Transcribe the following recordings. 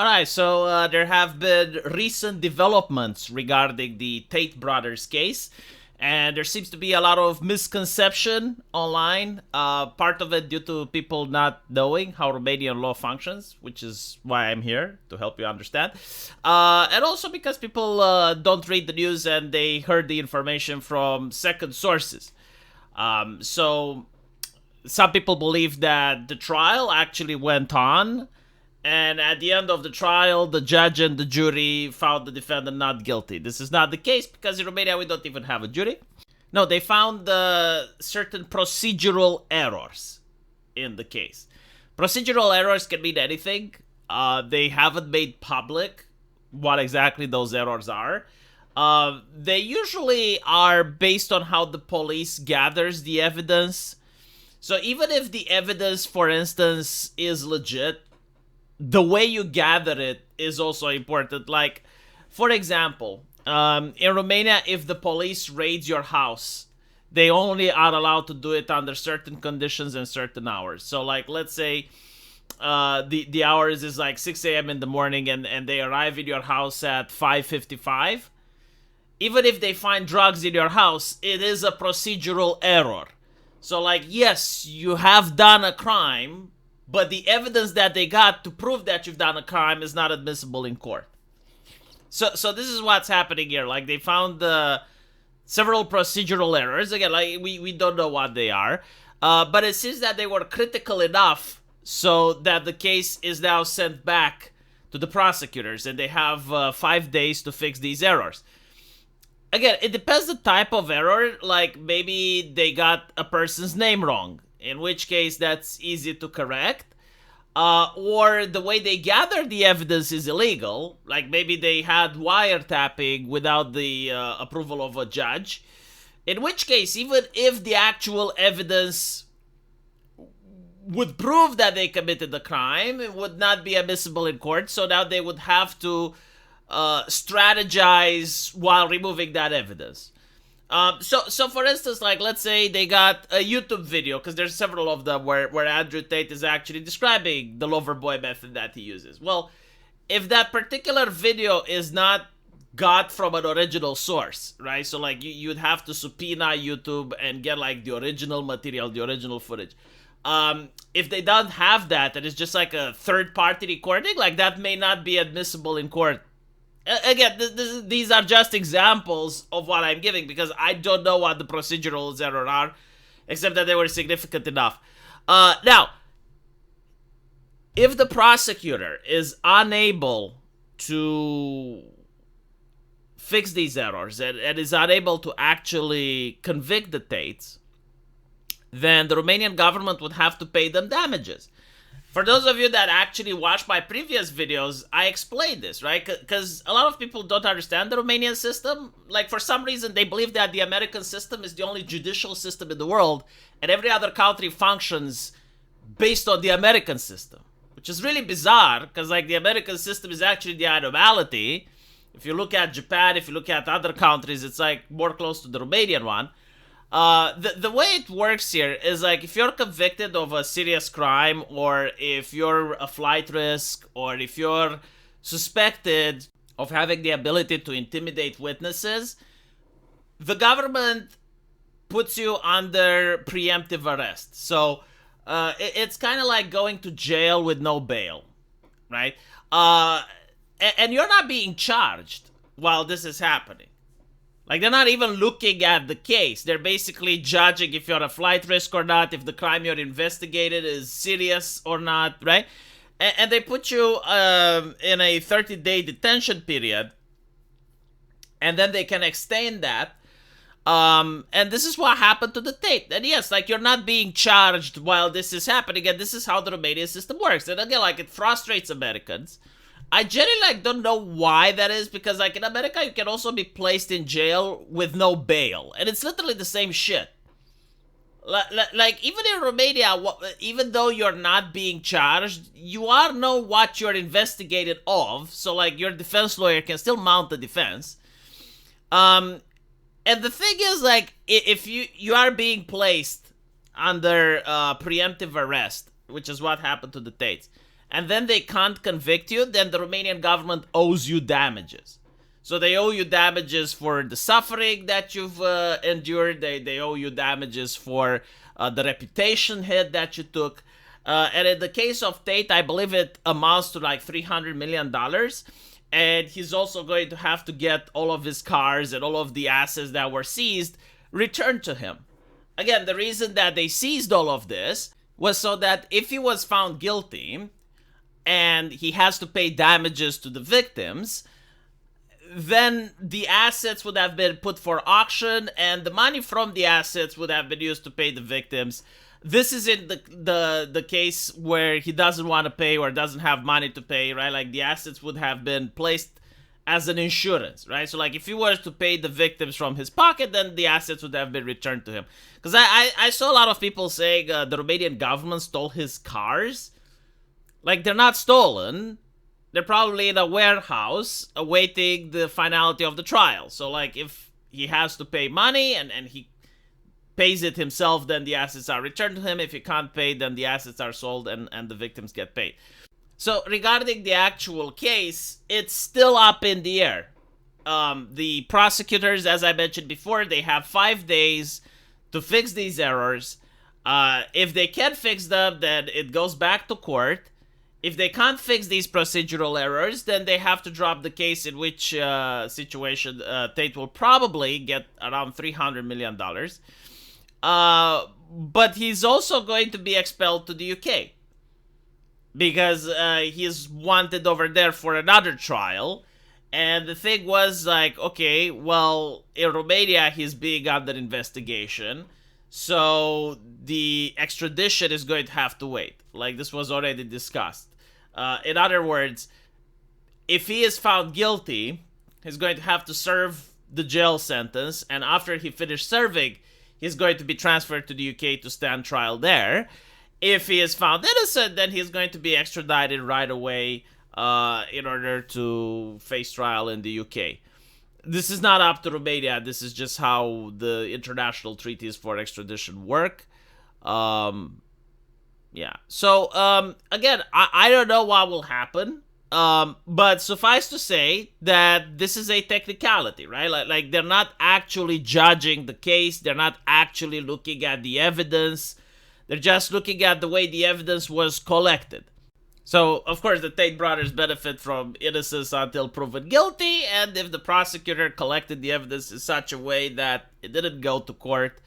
All right, so there have been recent developments regarding the Tate brothers case, and there seems to be a lot of misconception online. Part of it due to people not knowing how Romanian law functions, which is why I'm here to help you understand. And also because people don't read the news and they heard the information from second sources. So some people believe that the trial actually went on, and at the end of the trial, the judge and the jury found the defendant not guilty. This is not the case because in Romania we don't even have a jury. No, they found certain procedural errors in the case. Procedural errors can mean anything. They haven't made public what exactly those errors are. They usually are based on how the police gathers the evidence. So even if the evidence, for instance, is legit, the way you gather it is also important. Like, for example, in Romania, if the police raids your house, they only are allowed to do it under certain conditions and certain hours. So, like, let's say the hours is like 6 a.m. in the morning, and they arrive in your house at 5:55. Even if they find drugs in your house, it is a procedural error. So, like, yes, you have done a crime, but the evidence that they got to prove that you've done a crime is not admissible in court. So this is what's happening here. Like, they found several procedural errors. Again, like, we don't know what they are. But it seems that they were critical enough so that the case is now sent back to the prosecutors, and they have 5 days to fix these errors. Again, it depends the type of error. Like, maybe they got a person's name wrong, in which case that's easy to correct. Or the way they gather the evidence is illegal. Like, maybe they had wiretapping without the approval of a judge. In which case, even if the actual evidence would prove that they committed the crime, it would not be admissible in court. So now they would have to strategize while removing that evidence. So for instance, like, let's say they got a YouTube video, because there's several of them where Andrew Tate is actually describing the lover boy method that he uses. Well, if that particular video is not got from an original source, right? So, like, you'd have to subpoena YouTube and get, like, the original material, the original footage. If they don't have that, and it's just like a third-party recording, like, that may not be admissible in court. Again, these are just examples of what I'm giving, because I don't know what the procedural errors are, except that they were significant enough. Now, if the prosecutor is unable to fix these errors and is unable to actually convict the Tates, then the Romanian government would have to pay them damages. For those of you that actually watched my previous videos, I explained this, right? Because a lot of people don't understand the Romanian system. Like, for some reason, they believe that the American system is the only judicial system in the world, and every other country functions based on the American system, which is really bizarre, because, like, the American system is actually the anomaly. If you look at Japan, if you look at other countries, it's, like, more close to the Romanian one. The way it works here is, like, if you're convicted of a serious crime, or if you're a flight risk, or if you're suspected of having the ability to intimidate witnesses, the government puts you under preemptive arrest. So it's kind of like going to jail with no bail, right? And you're not being charged while this is happening. Like, they're not even looking at the case. They're basically judging if you're a flight risk or not, if the crime you're investigated is serious or not, right? And they put you in a 30-day detention period, and then they can extend that. And this is what happened to the Tate. And yes, like, you're not being charged while this is happening, and this is how the Romanian system works. And again, like, it frustrates Americans. I generally, like, don't know why that is, because, like, in America, you can also be placed in jail with no bail, and it's literally the same shit. Like, even in Romania, even though you're not being charged, you are know what you're investigated of, so, like, your defense lawyer can still mount the defense. And the thing is, like, if you are being placed under preemptive arrest, which is what happened to the Tates, and then they can't convict you, then the Romanian government owes you damages. So they owe you damages for the suffering that you've endured. They owe you damages for the reputation hit that you took. And in the case of Tate, I believe it amounts to like $300 million. And he's also going to have to get all of his cars and all of the assets that were seized returned to him. Again, the reason that they seized all of this was so that if he was found guilty and he has to pay damages to the victims, then the assets would have been put for auction and the money from the assets would have been used to pay the victims. This is in the case where he doesn't want to pay or doesn't have money to pay, right? Like the assets would have been placed as an insurance, right? So like if he was to pay the victims from his pocket, then the assets would have been returned to him. Because I saw a lot of people saying the Romanian government stole his cars. Like they're not stolen. They're probably in a warehouse awaiting the finality of the trial. So like if he has to pay money and he pays it himself, then the assets are returned to him. If he can't pay, then the assets are sold and the victims get paid. So regarding the actual case, it's still up in the air. The prosecutors, as I mentioned before, they have 5 days to fix these errors. If they can fix them, then it goes back to court. If they can't fix these procedural errors, then they have to drop the case, in which situation Tate will probably get around $300 million. But he's also going to be expelled to the UK. Because he's wanted over there for another trial. And the thing was like, okay, well, in Romania, he's being under investigation. So the extradition is going to have to wait. Like this was already discussed. In other words, if he is found guilty, he's going to have to serve the jail sentence. And after he finished serving, he's going to be transferred to the UK to stand trial there. If he is found innocent, then he's going to be extradited right away in order to face trial in the UK. This is not up to Romania. This is just how the international treaties for extradition work. Yeah. So, again, I don't know what will happen. But suffice to say that this is a technicality, right? Like they're not actually judging the case. They're not actually looking at the evidence. They're just looking at the way the evidence was collected. So, of course, the Tate brothers benefit from innocence until proven guilty, and if the prosecutor collected the evidence in such a way that it didn't go to court,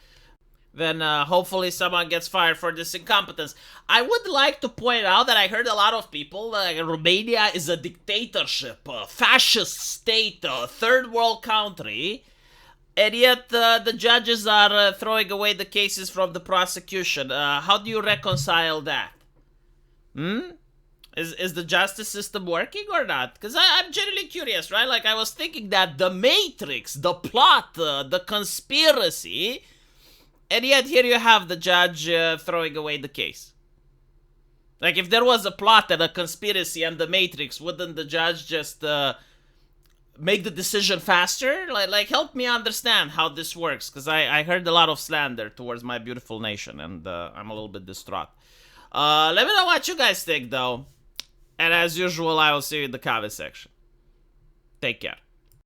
then hopefully someone gets fired for this incompetence. I would like to point out that I heard a lot of people, Romania is a dictatorship, a fascist state, a third world country, and yet the judges are throwing away the cases from the prosecution. How do you reconcile that? Is the justice system working or not? Because I'm genuinely curious, right? Like I was thinking that the Matrix, the plot, the conspiracy, and yet here you have the judge throwing away the case. Like if there was a plot and a conspiracy and the Matrix, wouldn't the judge just make the decision faster? Like help me understand how this works, because I heard a lot of slander towards my beautiful nation, and I'm a little bit distraught. Let me know what you guys think, though. And as usual, I will see you in the comment section. Take care.